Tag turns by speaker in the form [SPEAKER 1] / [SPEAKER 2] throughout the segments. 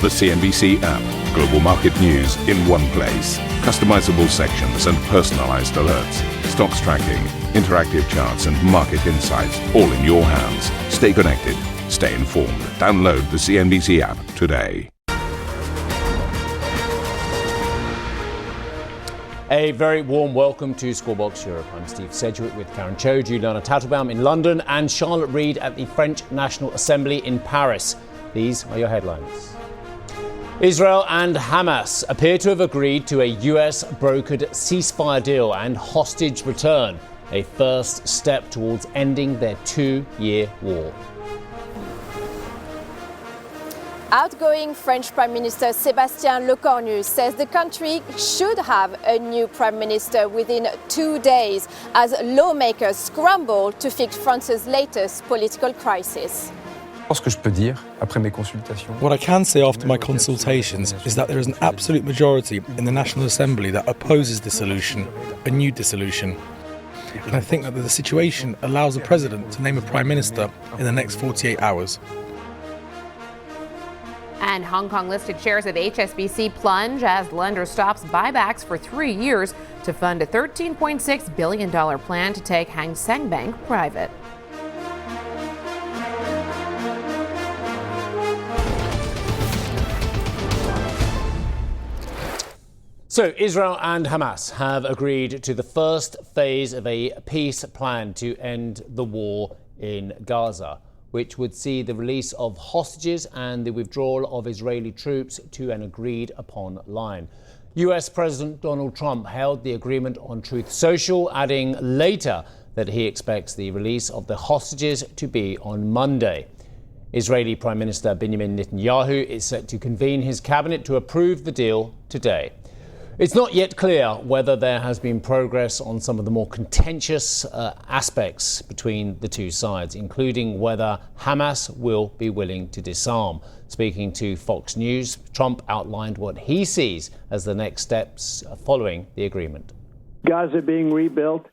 [SPEAKER 1] The CNBC app. Global market news in one place. Customizable sections and personalized alerts. Stocks tracking, interactive charts and market insights all in your hands. Stay connected. Stay informed. Download the CNBC app today.
[SPEAKER 2] A very warm welcome to Scorebox Europe. I'm Steve Sedgwick with Karen Cho, Juliana Tattelbaum in London and Charlotte Reed at the French National Assembly in Paris. These are your headlines. Israel and Hamas appear to have agreed to a US-brokered ceasefire deal and hostage return, a first step towards ending their two-year war.
[SPEAKER 3] Outgoing French Prime Minister Sebastian Lecornu says the country should have a new Prime Minister within 2 days as lawmakers scramble to fix France's latest political crisis.
[SPEAKER 4] What I can say after my consultations is that there is an absolute majority in the National Assembly that opposes dissolution, a new dissolution. And I think that the situation allows the President to name a Prime Minister in the next 48 hours.
[SPEAKER 5] And Hong Kong listed shares of HSBC plunge as the lender stops buybacks for 3 years to fund a $13.6 billion plan to take Hang Seng Bank private.
[SPEAKER 2] So Israel and Hamas have agreed to the first phase of a peace plan to end the war in Gaza, which would see the release of hostages and the withdrawal of Israeli troops to an agreed upon line. US President Donald Trump hailed the agreement on Truth Social, adding later that he expects the release of the hostages to be on Monday. Israeli Prime Minister Benjamin Netanyahu is set to convene his cabinet to approve the deal today. It's not yet clear whether there has been progress on some of the more contentious aspects between the two sides, including whether Hamas will be willing to disarm. Speaking to Fox News, Trump outlined what he sees as the next steps following the agreement.
[SPEAKER 6] Gaza being rebuilt.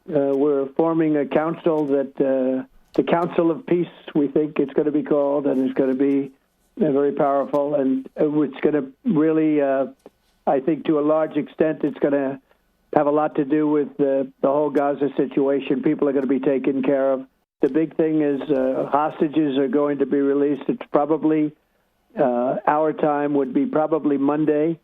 [SPEAKER 6] We're forming a council that the Council of Peace, we think it's going to be called, and it's going to be very powerful, and it's going to really I think to a large extent it's going to have a lot to do with the whole Gaza situation. People are going to be taken care of. The big thing is hostages are going to be released. It's probably, our time would be probably Monday.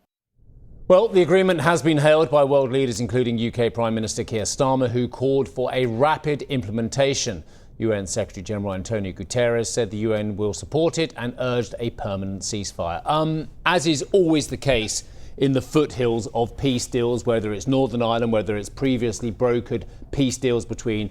[SPEAKER 2] Well, the agreement has been hailed by world leaders, including UK Prime Minister Keir Starmer, who called for a rapid implementation. UN Secretary General Antonio Guterres said the UN will support it and urged a permanent ceasefire. As is always the case in the foothills of peace deals, whether it's Northern Ireland, whether it's previously brokered peace deals between,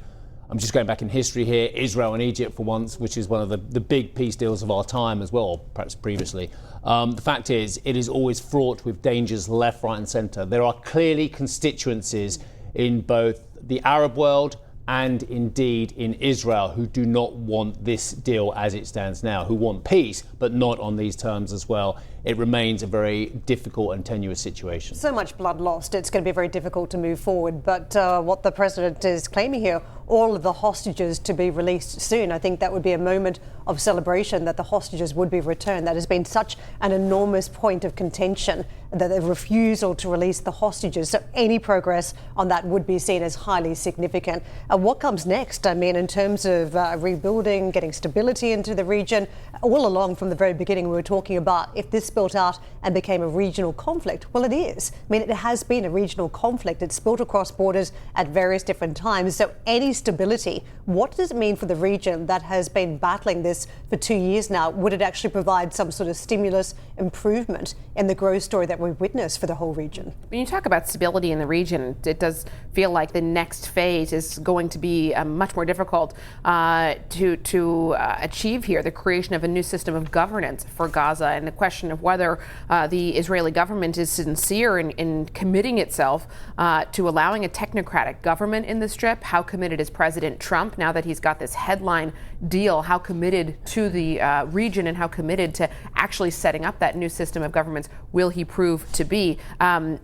[SPEAKER 2] I'm just going back in history here, Israel and Egypt for once, which is one of the big peace deals of our time as well, or perhaps previously. The fact is, it is always fraught with dangers left, right and centre. There are clearly constituencies in both the Arab world and indeed in Israel who do not want this deal as it stands now, who want peace, but not on these terms as well. It remains a very difficult and tenuous situation.
[SPEAKER 7] So much blood lost, it's going to be very difficult to move forward. But what the president is claiming here, all of the hostages to be released soon, I think that would be a moment of celebration that the hostages would be returned. That has been such an enormous point of contention, that the refusal to release the hostages. So any progress on that would be seen as highly significant. What comes next? I mean, in terms of rebuilding, getting stability into the region, all along from the very beginning we were talking about if this built out and became a regional conflict. Well, it is. I mean, it has been a regional conflict. It's built across borders at various different times. So any stability, what does it mean for the region that has been battling this for 2 years now? Would it actually provide some sort of stimulus improvement in the growth story that we've witnessed for the whole region?
[SPEAKER 5] When you talk about stability in the region, it does feel like the next phase is going to be much more difficult to achieve here, the creation of a new system of governance for Gaza, and the question of whether the Israeli government is sincere in committing itself to allowing a technocratic government in the Strip. How committed is President Trump now that he's got this headline deal? How committed committed to the region and how committed to actually setting up that new system of governments will he prove to be. And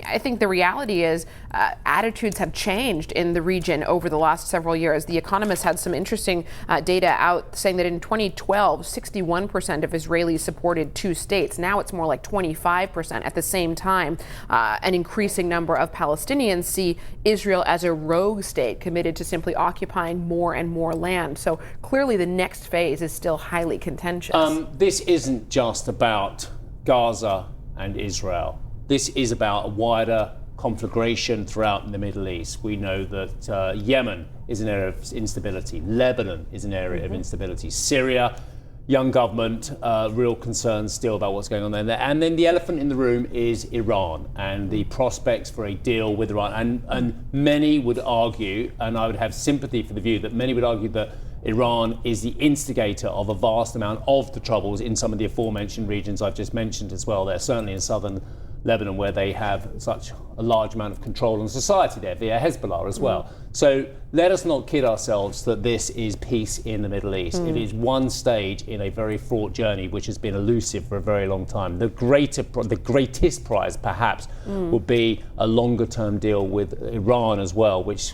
[SPEAKER 5] I think the reality is attitudes have changed in the region over the last several years. The Economist had some interesting data out saying that in 2012, 61% of Israelis supported two states. Now it's more like 25%. At the same time, an increasing number of Palestinians see Israel as a rogue state committed to simply occupying more and more land. So clearly the next phase is still highly contentious.
[SPEAKER 2] This isn't just about Gaza and Israel. This is about a wider conflagration throughout the Middle East. We know that Yemen is an area of instability. Lebanon is an area of instability. Syria, young government, real concerns still about what's going on there. And then the elephant in the room is Iran and the prospects for a deal with Iran. And many would argue, and I would have sympathy for the view that many would argue that Iran is the instigator of a vast amount of the troubles in some of the aforementioned regions I've just mentioned as well. They're certainly in southern Lebanon, where they have such a large amount of control on society there via Hezbollah as well. So let us not kid ourselves that this is peace in the Middle East. It is one stage in a very fraught journey which has been elusive for a very long time. The greatest prize perhaps would be a longer term deal with Iran as well, which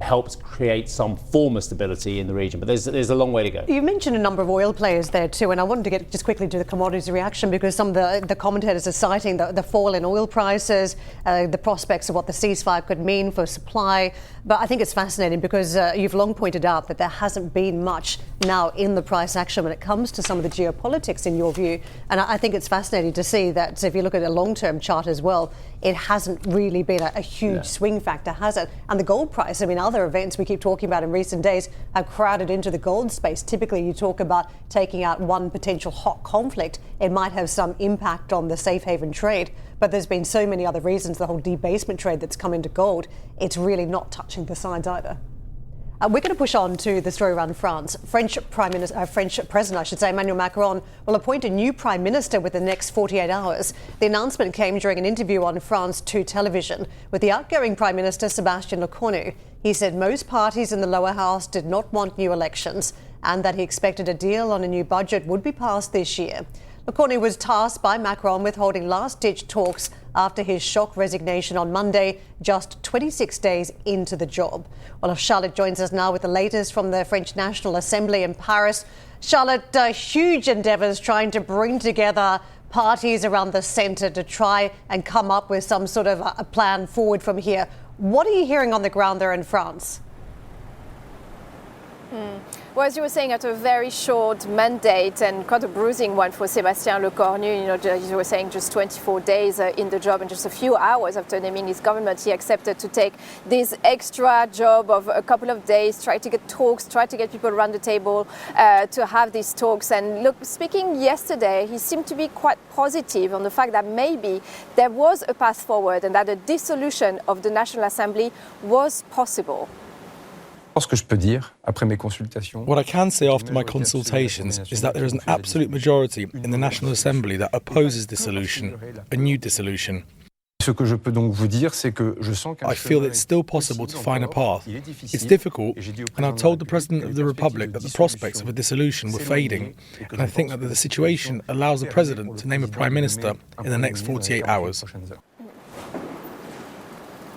[SPEAKER 2] helps create some form of stability in the region. But there's a long way to go.
[SPEAKER 7] You mentioned a number of oil players there too, and I wanted to get just quickly to the commodities reaction, because some of the commentators are citing the fall in oil prices, the prospects of what the ceasefire could mean for supply. But I think it's fascinating because you've long pointed out that there hasn't been much now in the price action when it comes to some of the geopolitics in your view. And I think it's fascinating to see that if you look at a long-term chart as well, it hasn't really been a huge swing factor, has it? And the gold price, I mean, other events we keep talking about in recent days have crowded into the gold space. Typically, you talk about taking out one potential hot conflict. It might have some impact on the safe haven trade, but there's been so many other reasons, the whole debasement trade that's come into gold, it's really not touching the sides either. We're going to push on to the story around France. French President, I should say, Emmanuel Macron will appoint a new Prime Minister within the next 48 hours. The announcement came during an interview on France 2 television with the outgoing Prime Minister Sebastian Lecornu. He said most parties in the lower house did not want new elections and that he expected a deal on a new budget would be passed this year. Lecornu was tasked by Macron with holding last-ditch talks after his shock resignation on Monday, just 26 days into the job. Well, Charlotte joins us now with the latest from the French National Assembly in Paris. Charlotte, huge endeavours trying to bring together parties around the centre to try and come up with some sort of a plan forward from here. What are you hearing on the ground there in France?
[SPEAKER 3] Well, as you were saying, after a very short mandate and quite a bruising one for Sebastian Lecornu, as you were saying, just 24 days in the job and just a few hours after naming his government, he accepted to take this extra job of a couple of days, try to get talks, try to get people around the table to have these talks. And look, speaking yesterday, he seemed to be quite positive on the fact that maybe there was a path forward and that a dissolution of the National Assembly was possible.
[SPEAKER 4] What I can say after my consultations is that there is an absolute majority in the National Assembly that opposes dissolution, a new dissolution. I feel that it's still possible to find a path. It's difficult, and I've told the President of the Republic that the prospects of a dissolution were fading, and I think that the situation allows the President to name a Prime Minister in the next 48 hours.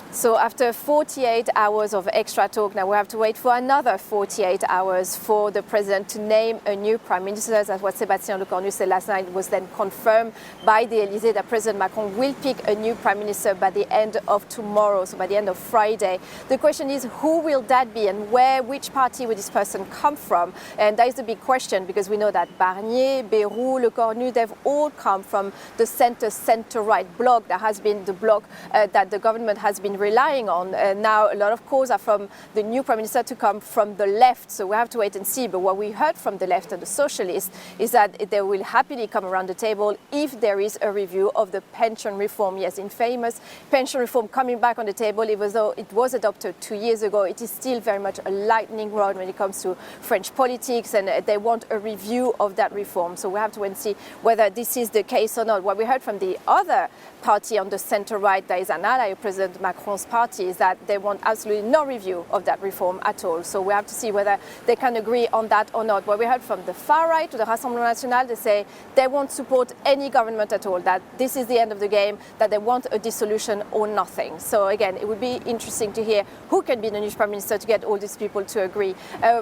[SPEAKER 3] So after 48 hours of extra talk, now we have to wait for another 48 hours for the president to name a new prime minister. That's what Sebastian Lecornu said last night. It was then confirmed by the Elysée that President Macron will pick a new prime minister by the end of tomorrow, so by the end of Friday. The question is, who will that be and which party will this person come from? And that is the big question, because we know that Barnier, Bayrou, Lecornu, they've all come from the center-right bloc that has been the bloc that the government has been relying on. Now, a lot of calls are from the new Prime Minister to come from the left, so we have to wait and see. But what we heard from the left and the socialists is that they will happily come around the table if there is a review of the pension reform. Yes, infamous pension reform coming back on the table, even though it was adopted 2 years ago. It is still very much a lightning rod when it comes to French politics, and they want a review of that reform. So we have to wait and see whether this is the case or not. What we heard from the other party on the center-right, that is an ally of President Macron, Macron's party is that they want absolutely no review of that reform at all. So we have to see whether they can agree on that or not. What we heard from the far right to the Rassemblement National, they say they won't support any government at all, that this is the end of the game, that they want a dissolution or nothing. So again, it would be interesting to hear who can be the new Prime Minister to get all these people to agree.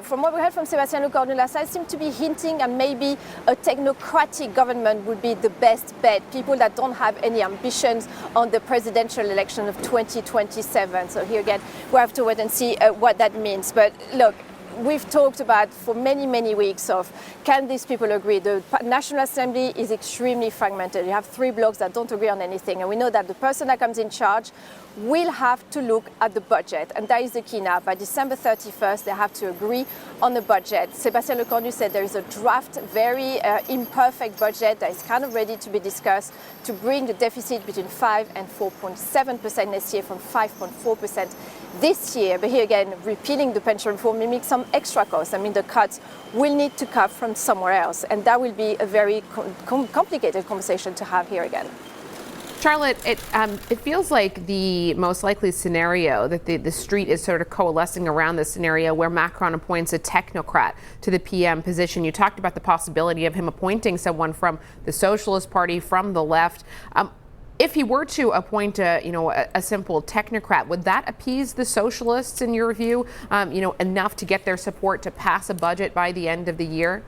[SPEAKER 3] From what we heard from Sebastian Lecornu last night, seemed to be hinting at maybe a technocratic government would be the best bet. People that don't have any ambitions on the presidential election of 2027. So here again, we have to wait and see what that means. But look, we've talked about for many, many weeks of can these people agree? The National Assembly is extremely fragmented. You have three blocs that don't agree on anything. And we know that the person that comes in charge will have to look at the budget. And that is the key now. By December 31st, they have to agree on the budget. Sebastian Lecornu said there is a draft, very imperfect budget that is kind of ready to be discussed to bring the deficit between 5 and 4.7% next year from 5.4% this year. But here again, repealing the pension reform mimics some extra costs. I mean, the cuts will need to come from somewhere else. And that will be a very complicated conversation to have here again.
[SPEAKER 5] Charlotte, it feels like the most likely scenario that the street is sort of coalescing around this scenario where Macron appoints a technocrat to the PM position. You talked about the possibility of him appointing someone from the Socialist Party, from the left. If he were to appoint a simple technocrat, would that appease the socialists in your view, enough to get their support to pass a budget by the end of the year?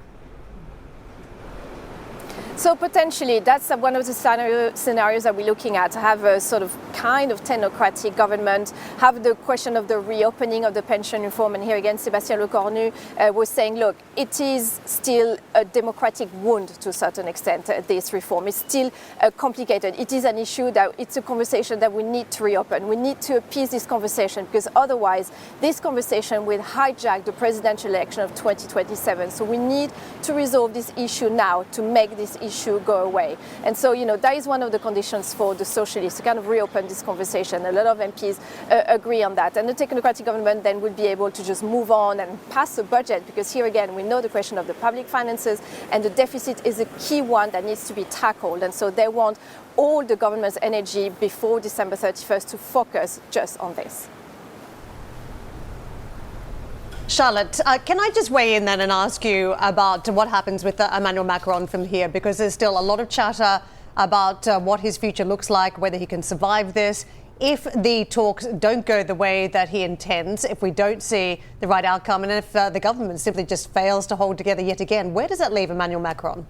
[SPEAKER 3] So potentially, that's one of the scenarios that we're looking at, have a sort of kind of technocratic government, have the question of the reopening of the pension reform. And here again, Sebastian Lecornu was saying, look, it is still a democratic wound to a certain extent, this reform. It's still complicated. It is an issue that it's a conversation that we need to reopen. We need to appease this conversation because otherwise this conversation will hijack the presidential election of 2027. So we need to resolve this issue now to make this issue go away. And so, that is one of the conditions for the socialists to kind of reopen this conversation. A lot of MPs agree on that. And the technocratic government then would be able to just move on and pass a budget because here again, we know the question of the public finances and the deficit is a key one that needs to be tackled. And so they want all the government's energy before December 31st to focus just on this.
[SPEAKER 7] Charlotte, can I just weigh in then and ask you about what happens with Emmanuel Macron from here? Because there's still a lot of chatter about what his future looks like, whether he can survive this. If the talks don't go the way that he intends, if we don't see the right outcome, and if the government simply just fails to hold together yet again, where does that leave Emmanuel Macron?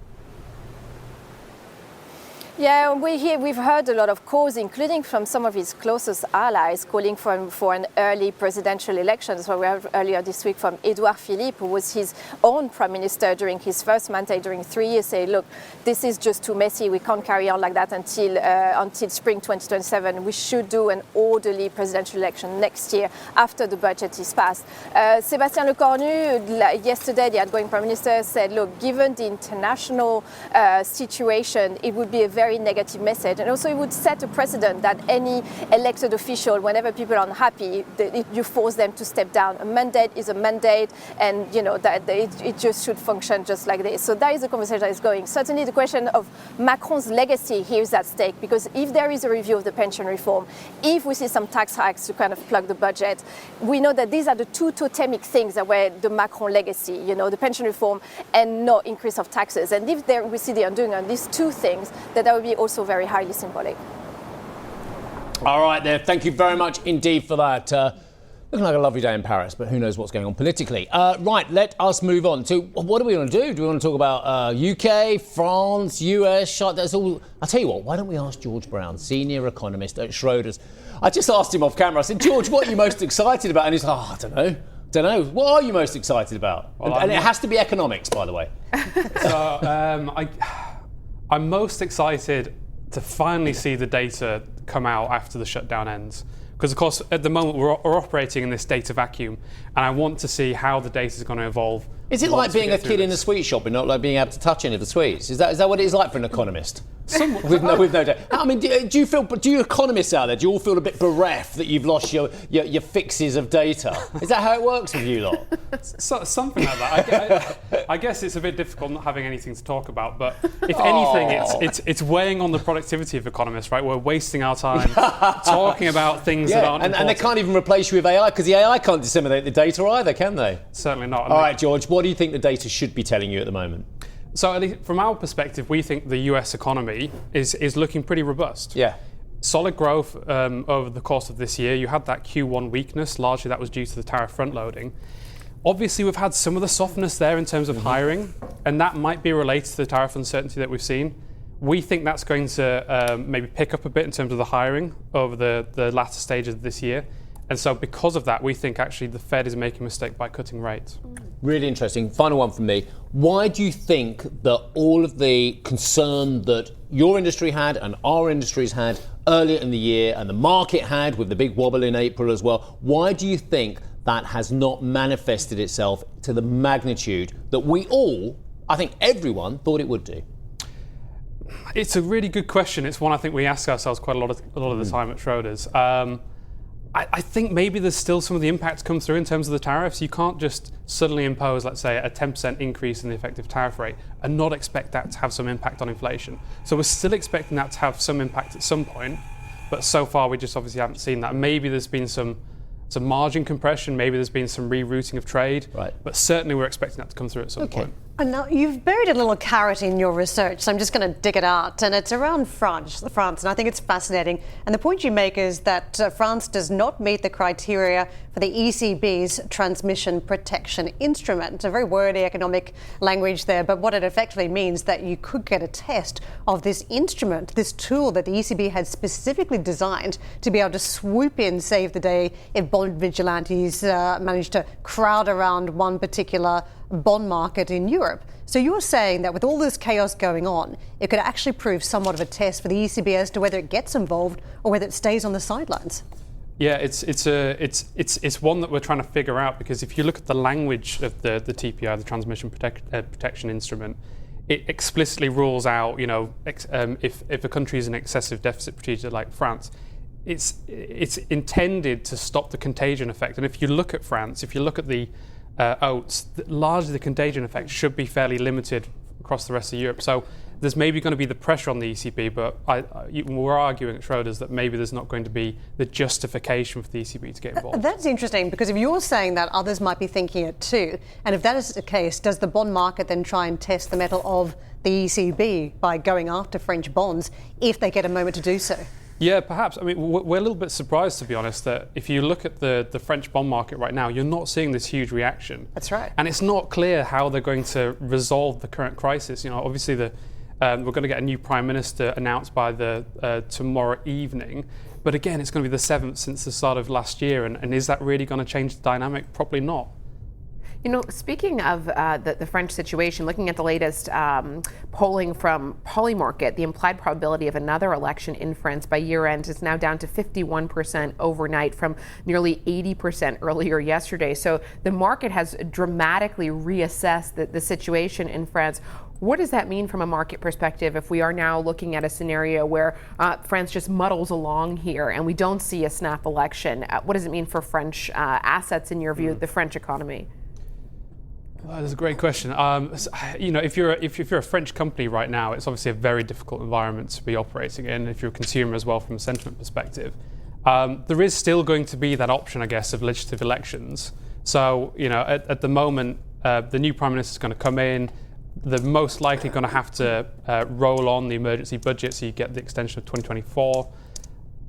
[SPEAKER 3] Yeah, we've heard a lot of calls, including from some of his closest allies, calling for an early presidential election. That's what we heard earlier this week from Edouard Philippe, who was his own prime minister during his first mandate during 3 years, say, look, this is just too messy. We can't carry on like that until spring 2027. We should do an orderly presidential election next year after the budget is passed. Sebastian Lecornu, yesterday, the outgoing prime minister, said, look, given the international situation, it would be a very negative message, and also it would set a precedent that any elected official, whenever people are unhappy, you force them to step down. A mandate is a mandate, and that it just should function just like this. So that is the conversation that is going. Certainly, the question of Macron's legacy here is at stake, because if there is a review of the pension reform, if we see some tax hikes to kind of plug the budget, we know that these are the two totemic things that were the Macron legacy. The pension reform and no increase of taxes. And if we see the undoing on these two things, that would be also very highly symbolic.
[SPEAKER 2] All right there. Thank you very much indeed for that. Looking like a lovely day in Paris, but who knows what's going on politically. Right, let us move on to what do we want to do? Do we want to talk about UK, France, US? That's all. I'll tell you what, why don't we ask George Brown, senior economist at Schroders? I just asked him off camera. I said, George, what are you most excited about? And he's like, I don't know. What are you most excited about? Well, and it has to be economics, by the way.
[SPEAKER 8] So I'm most excited to finally see the data come out after the shutdown ends. Because, of course, at the moment we're operating in this data vacuum, and I want to see how the data is going to evolve
[SPEAKER 2] Is it like being a kid in a sweet shop and not like being able to touch any of the sweets? Is that what it is like for an economist? with no doubt. I mean, do you economists out there, do you all feel a bit bereft that you've lost your fixes of data? Is that how it works with you lot?
[SPEAKER 8] Something like that. I guess it's a bit difficult not having anything to talk about, but if anything, it's weighing on the productivity of economists, right? We're wasting our time talking about things that aren't important.
[SPEAKER 2] And they can't even replace you with AI, because the AI can't disseminate the data either, can they?
[SPEAKER 8] Certainly not.
[SPEAKER 2] All right, George, what do you think the data should be telling you at the moment?
[SPEAKER 8] So at least from our perspective, we think the US economy is looking pretty robust.
[SPEAKER 2] Yeah.
[SPEAKER 8] Solid growth over the course of this year. You had that Q1 weakness. Largely that was due to the tariff front loading. Obviously, we've had some of the softness there in terms of hiring, and that might be related to the tariff uncertainty that we've seen. We think that's going to maybe pick up a bit in terms of the hiring over the latter stages of this year. And so because of that, we think actually the Fed is making a mistake by cutting rates.
[SPEAKER 2] Really interesting. Final one from me. Why do you think that all of the concern that your industry had and our industries had earlier in the year and the market had with the big wobble in April as well, why do you think that has not manifested itself to the magnitude that we all, I think everyone, thought it would do?
[SPEAKER 8] It's a really good question. It's one I think we ask ourselves quite a lot of the time at Schroders. I think maybe there's still some of the impact to come through in terms of the tariffs. You can't just suddenly impose, let's say, a 10% increase in the effective tariff rate and not expect that to have some impact on inflation. So we're still expecting that to have some impact at some point, but so far we just obviously haven't seen that. Maybe there's been some margin compression, maybe there's been some rerouting of trade, but certainly we're expecting that to come through at some point.
[SPEAKER 7] And now you've buried a little carrot in your research, so I'm just going to dig it out. And it's around France, and I think it's fascinating. And the point you make is that France does not meet the criteria for the ECB's transmission protection instrument. It's a very wordy economic language there, but what it effectively means that you could get a test of this instrument, this tool that the ECB had specifically designed to be able to swoop in, save the day if bond vigilantes managed to crowd around one particular bond market in Europe. So you're saying that with all this chaos going on, it could actually prove somewhat of a test for the ECB as to whether it gets involved or whether it stays on the sidelines.
[SPEAKER 8] Yeah, it's one that we're trying to figure out, because if you look at the language of the TPI, the Transmission Protection Instrument, it explicitly rules out, if a country is an excessive deficit procedure like France, it's intended to stop the contagion effect. And if you look at France, if you look at the oats, largely the contagion effect should be fairly limited across the rest of Europe. So there's maybe going to be the pressure on the ECB, but we're arguing at Schroders that maybe there's not going to be the justification for the ECB to get involved.
[SPEAKER 7] That's interesting, because if you're saying that, others might be thinking it too. And if that is the case, does the bond market then try and test the mettle of the ECB by going after French bonds if they get a moment to do so?
[SPEAKER 8] Yeah, perhaps. I mean, we're a little bit surprised, to be honest, that if you look at the French bond market right now, you're not seeing this huge reaction.
[SPEAKER 7] That's right.
[SPEAKER 8] And it's not clear how they're going to resolve the current crisis. Obviously, we're going to get a new Prime Minister announced by tomorrow evening. But again, it's going to be the 7th since the start of last year. And is that really going to change the dynamic? Probably not.
[SPEAKER 5] Speaking of the French situation, looking at the latest polling from Polymarket, the implied probability of another election in France by year-end is now down to 51% overnight from nearly 80% earlier yesterday. So the market has dramatically reassessed the situation in France. What does that mean from a market perspective if we are now looking at a scenario where France just muddles along here and we don't see a snap election? What does it mean for French assets, in your view, the French economy?
[SPEAKER 8] That's a great question. If you're a French company right now, it's obviously a very difficult environment to be operating in. If you're a consumer as well, from a sentiment perspective, there is still going to be that option, I guess, of legislative elections. So, at the moment, the new Prime Minister is going to come in. They're most likely going to have to roll on the emergency budget, so you get the extension of 2024.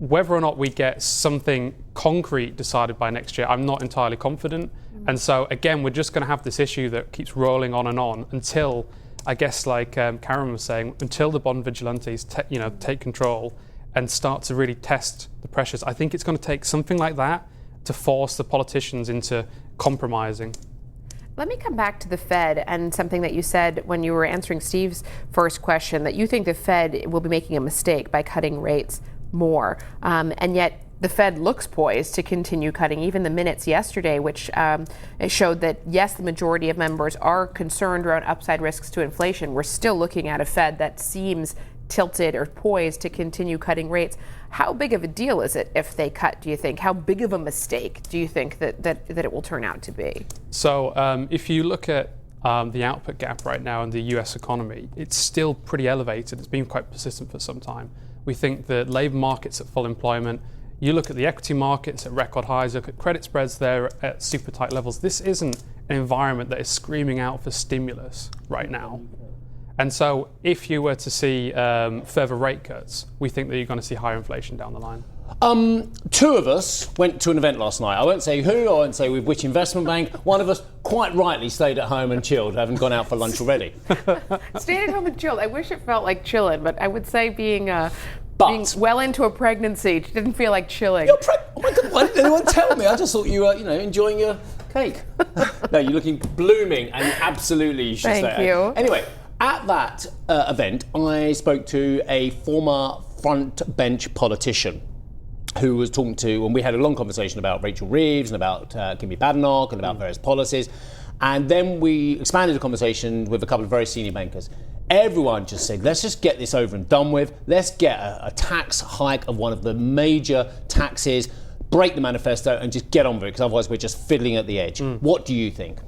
[SPEAKER 8] Whether or not we get something concrete decided by next year, I'm not entirely confident. And so, again, we're just going to have this issue that keeps rolling on and on until, I guess, like Karen was saying, until the bond vigilantes take control and start to really test the pressures. I think it's going to take something like that to force the politicians into compromising.
[SPEAKER 5] Let me come back to the Fed and something that you said when you were answering Steve's first question, that you think the Fed will be making a mistake by cutting rates more. And yet the Fed looks poised to continue cutting. Even the minutes yesterday, which it showed that, yes, the majority of members are concerned around upside risks to inflation. We're still looking at a Fed that seems tilted or poised to continue cutting rates. How big of a deal is it if they cut, do you think? How big of a mistake do you think that it will turn out to be?
[SPEAKER 8] So if you look at the output gap right now in the US economy, it's still pretty elevated. It's been quite persistent for some time. We think that labour market's at full employment. You look at the equity markets at record highs, look at credit spreads there at super tight levels. This isn't an environment that is screaming out for stimulus right now. And so if you were to see further rate cuts, we think that you're going to see higher inflation down the line.
[SPEAKER 2] Two of us went to an event last night. I won't say who, I won't say with which investment bank. One of us quite rightly stayed at home and chilled. I haven't gone out for lunch already.
[SPEAKER 5] Stayed at home and chilled. I wish it felt like chilling, but I would say being well into a pregnancy didn't feel like chilling.
[SPEAKER 2] You're oh my God, why didn't anyone tell me? I just thought you were, enjoying your cake. No, you're looking blooming and absolutely you should stay.
[SPEAKER 5] Thank you.
[SPEAKER 2] Anyway, at that event, I spoke to a former front bench politician who was talking to, and we had a long conversation about Rachel Reeves and about Kimmy Badenoch and about various policies. And then we expanded the conversation with a couple of very senior bankers. Everyone just said, let's just get this over and done with. Let's get a tax hike of one of the major taxes, break the manifesto and just get on with it, because otherwise we're just fiddling at the edge. What do you think?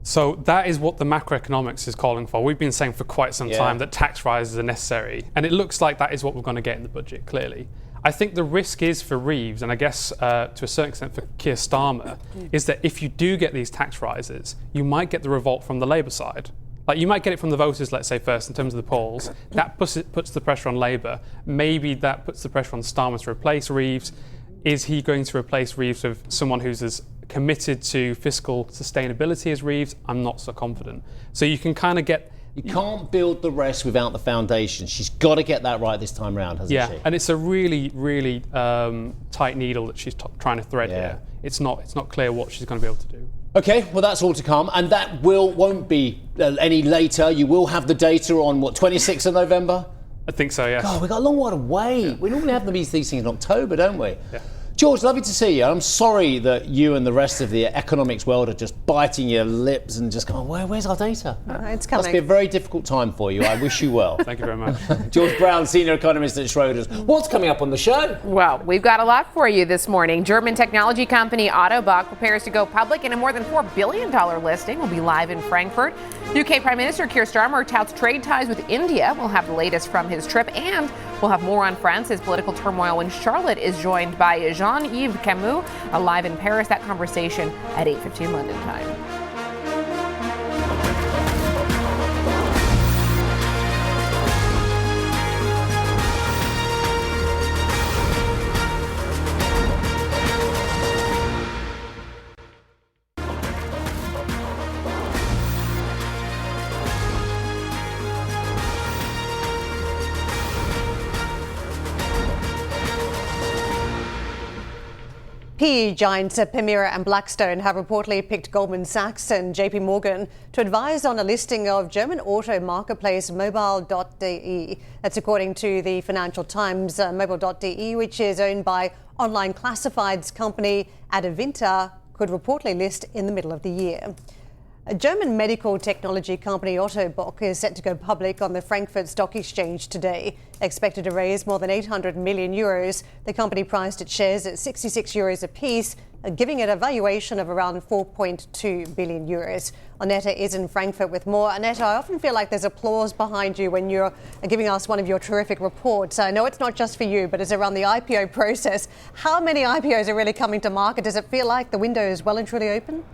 [SPEAKER 8] So that is what the macroeconomics is calling for. We've been saying for quite some time that tax rises are necessary. And it looks like that is what we're going to get in the budget, clearly. I think the risk is for Reeves, and I guess to a certain extent for Keir Starmer, is that if you do get these tax rises, you might get the revolt from the Labour side. Like, you might get it from the voters, let's say, first, in terms of the polls. That puts the pressure on Labour. Maybe that puts the pressure on Starmer to replace Reeves. Is he going to replace Reeves with someone who's as committed to fiscal sustainability as Reeves? I'm not so confident. So you can kind of get...
[SPEAKER 2] You can't build the rest without the foundation. She's got to get that right this time round, hasn't she?
[SPEAKER 8] Yeah, and it's a really, really tight needle that she's trying to thread here. It's not clear what she's going to be able to do.
[SPEAKER 2] Okay, well, that's all to come, and that won't be any later. You will have the data on, 26th of November?
[SPEAKER 8] I think so, yeah.
[SPEAKER 2] God, we've got a long while to wait. Yeah. We normally have these things in October, don't we?
[SPEAKER 8] Yeah.
[SPEAKER 2] George, lovely to see you. I'm sorry that you and the rest of the economics world are just biting your lips and just going, where's our data?
[SPEAKER 7] It's coming.
[SPEAKER 2] Must be a very difficult time for you. I wish you well.
[SPEAKER 8] Thank you very much.
[SPEAKER 2] George Brown, senior economist at Schroders. What's coming up on the show?
[SPEAKER 5] Well, we've got a lot for you this morning. German technology company Autobahn prepares to go public in a more than $4 billion listing. Will be live in Frankfurt. UK Prime Minister Keir Starmer touts trade ties with India. We'll have the latest from his trip, and we'll have more on France's political turmoil when Charlotte is joined by Jean-Yves Camus, live in Paris. That conversation at 8:15 London time.
[SPEAKER 7] PE giants Permira and Blackstone have reportedly picked Goldman Sachs and JP Morgan to advise on a listing of German auto marketplace mobile.de. That's according to the Financial Times. Mobile.de, which is owned by online classifieds company Adevinta, could reportedly list in the middle of the year. A German medical technology company, Ottobock, is set to go public on the Frankfurt Stock Exchange today. Expected to raise more than 800 million euros. The company priced its shares at 66 euros a piece, giving it a valuation of around 4.2 billion euros. Annetta is in Frankfurt with more. Annetta, I often feel like there's applause behind you when you're giving us one of your terrific reports. I know it's not just for you, but it's around the IPO process. How many IPOs are really coming to market? Does it feel like the window is well and truly open?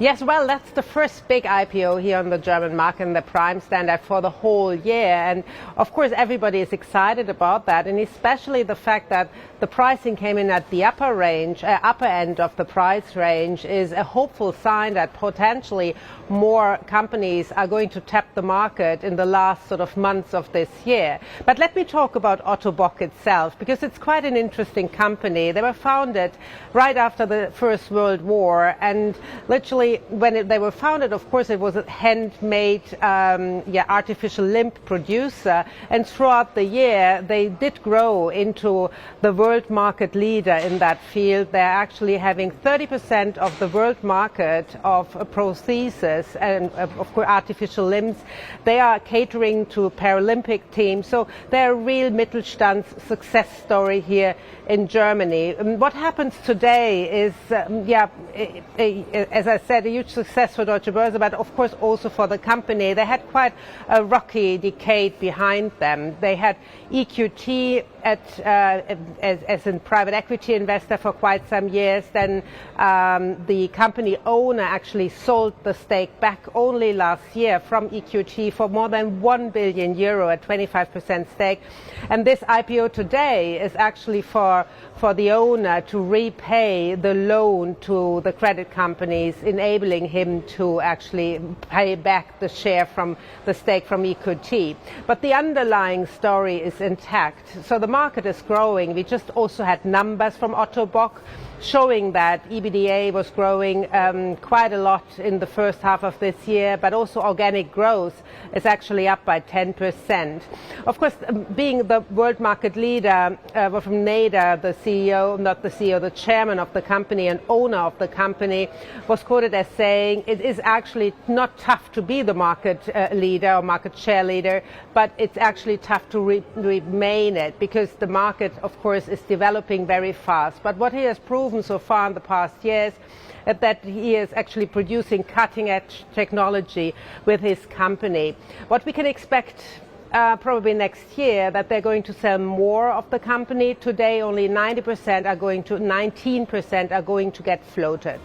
[SPEAKER 9] Yes, well, that's the first big IPO here on the German market and the prime standard for the whole year. And of course, everybody is excited about that, and especially the fact that the pricing came in at the upper end of the price range is a hopeful sign that potentially more companies are going to tap the market in the last sort of months of this year. But let me talk about Ottobock itself, because it's quite an interesting company. They were founded right after the First World War, and literally company, when they were founded, of course, it was a handmade, artificial limb producer. And throughout the year, they did grow into the world market leader in that field. They're actually having 30% of the world market of prostheses and, of course, artificial limbs. They are catering to Paralympic teams. So they're a real Mittelstand success story here in Germany. What happens today is, as I said, a huge success for Deutsche Börse, but of course also for the company. They had quite a rocky decade behind them. They had EQT as a private equity investor for quite some years. Then the company owner actually sold the stake back only last year from EQT for more than €1 billion at 25% stake. And this IPO today is actually for the owner to repay the loan to the credit companies, enabling him to actually pay back the share from the stake from EQT. But the underlying story is intact. So the market is growing. We just also had numbers from Otto Bock showing that EBITDA was growing quite a lot in the first half of this year, but also organic growth is actually up by 10%. Of course, being the world market leader, Wolfram Nader, the chairman of the company and owner of the company, was quoted as saying, it is actually not tough to be the market leader or market share leader, but it's actually tough to remain it, because the market, of course, is developing very fast. But what he has proven so far in the past years that he is actually producing cutting-edge technology with his company. What we can expect probably next year, that they're going to sell more of the company. Today only 19% are going to get floated.